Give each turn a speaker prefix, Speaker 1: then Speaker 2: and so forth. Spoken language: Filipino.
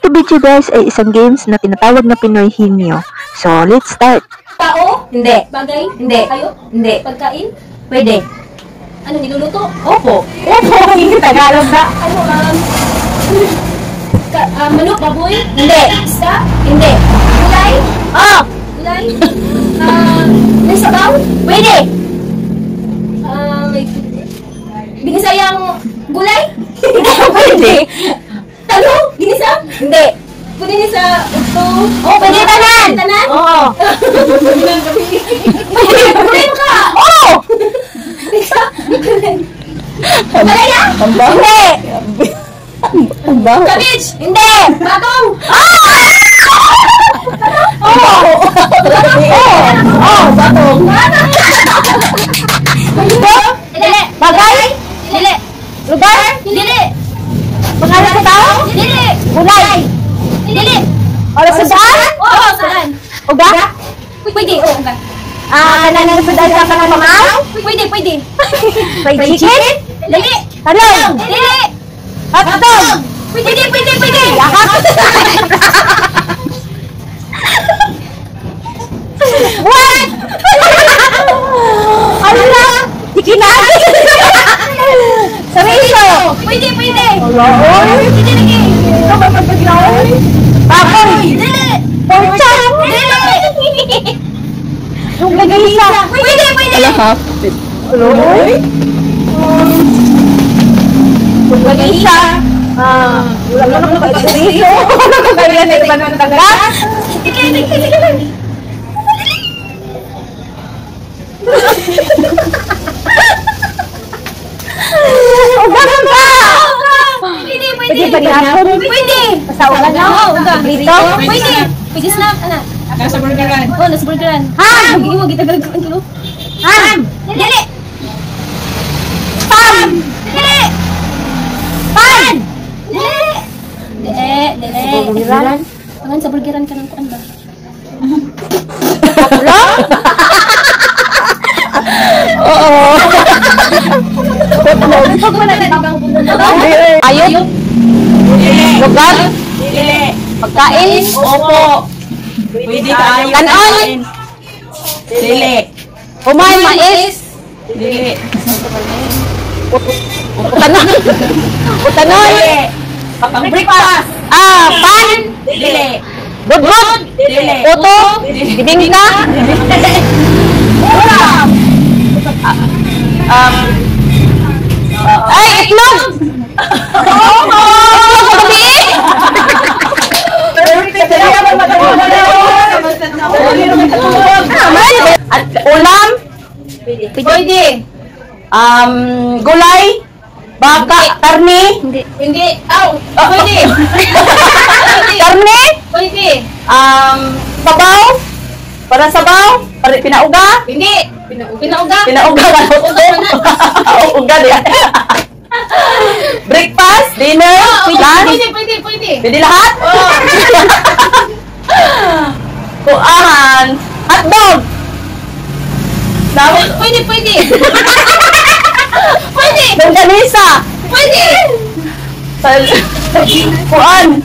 Speaker 1: ito video guys ay isang games na tinatawag na Pinoy Hinyo. So, let's start.
Speaker 2: Tao?
Speaker 3: Hindi.
Speaker 2: Bagay?
Speaker 3: Hindi.
Speaker 2: Hayop?
Speaker 3: Hindi.
Speaker 2: Pagkain?
Speaker 3: Pwede.
Speaker 2: Ano, niluluto?
Speaker 3: Opo. Opo. Hindi Tagalog na.
Speaker 2: Ano, manok, baboy?
Speaker 3: Hindi.
Speaker 2: Isda?
Speaker 3: Hindi.
Speaker 2: Gulay?
Speaker 3: Oh!
Speaker 2: Gulay? May sabaw?
Speaker 3: Pwede.
Speaker 2: May ginisayang gulay?
Speaker 3: Pwede.
Speaker 2: Talong? Ginisa?
Speaker 3: Hindi.
Speaker 2: Pwede niya sa ito?
Speaker 3: Oh, pwede tanan.
Speaker 2: Tanan?
Speaker 3: Oo.
Speaker 2: Gulay mo ka!
Speaker 3: Oh!
Speaker 2: Gulay na?
Speaker 3: Hindi.
Speaker 2: Cabbage?
Speaker 3: Hindi.
Speaker 2: Batong?
Speaker 3: Oh! Oh, batong.
Speaker 2: Dili.
Speaker 3: Bagay?
Speaker 2: Dili.
Speaker 3: Lugar?
Speaker 2: Dili.
Speaker 3: Pangalan sa tao?
Speaker 2: Dili.
Speaker 3: Gulay.
Speaker 2: Dili.
Speaker 3: Oras sa daan?
Speaker 2: Oo, saan?
Speaker 3: Uga?
Speaker 2: Pwede, oo, okay.
Speaker 3: Kanan sa daan ka ng pamaw?
Speaker 2: Pwede.
Speaker 3: Fried chicken?
Speaker 2: Dili.
Speaker 3: Talong?
Speaker 2: Dili.
Speaker 3: Hotdog?
Speaker 2: Pwede.
Speaker 3: What? Ano na? Chikinagi? Sariso?
Speaker 2: Pwede.
Speaker 3: Lord?
Speaker 2: Pwede lagi.
Speaker 3: Baboy?
Speaker 2: Dili.
Speaker 3: Pork chop?
Speaker 2: Dili.
Speaker 3: Yung gagisa?
Speaker 2: Pwede.
Speaker 3: Lord? Yung gagisa? Wala naman pag-sariso. Kaya na iba ng tagas?
Speaker 2: Sige.
Speaker 3: Ugahan ka!
Speaker 2: Pwede.
Speaker 3: Pwede.
Speaker 2: Pwede.
Speaker 3: Kasaugan lang?
Speaker 2: Oo, uga.
Speaker 3: Prito?
Speaker 2: Pwede. Pwede snack, anak.
Speaker 4: Nasa burgeran.
Speaker 2: Oo, nasa burgeran.
Speaker 3: Ham!
Speaker 2: Hindi mo gitagagawin ko.
Speaker 3: Ham!
Speaker 2: Dili.
Speaker 3: Pam!
Speaker 2: Dili.
Speaker 3: Pan!
Speaker 2: Dili.
Speaker 3: Burgeran?
Speaker 2: Tangan sa burgeran ka ng kuan ba?
Speaker 3: Ulo? Oo.
Speaker 2: Pag wala na ibang
Speaker 3: Ayot? Lugar?
Speaker 4: Dili.
Speaker 3: Pagkain?
Speaker 4: Opo. Pwede tayo.
Speaker 3: Kanon?
Speaker 4: Dili.
Speaker 3: Umay, mais?
Speaker 4: Dili.
Speaker 3: Utanon? Utanon?
Speaker 4: Dili. Pang breakfast.
Speaker 3: Pan?
Speaker 4: Dili.
Speaker 3: Budbud?
Speaker 4: Dili.
Speaker 3: Puto? Bibingka? Ay, itlog! Itlog sa gabi? At ulam? Pwede. Gulay? Baka? Karne?
Speaker 2: Hindi. Aw, pwede.
Speaker 3: Karne?
Speaker 2: Pwede.
Speaker 3: Sabaw? Para sabaw? Para pinauga?
Speaker 2: Hindi. Pinauga.
Speaker 3: Pinauga ka uga yan. Breakfast? Dinner? Lunch?
Speaker 2: Pwede.
Speaker 3: Pwede lahat? Kuahan? Hotdog?
Speaker 2: Pwede. Pwede.
Speaker 3: Longganisa?
Speaker 2: Pwede.
Speaker 3: Kuan?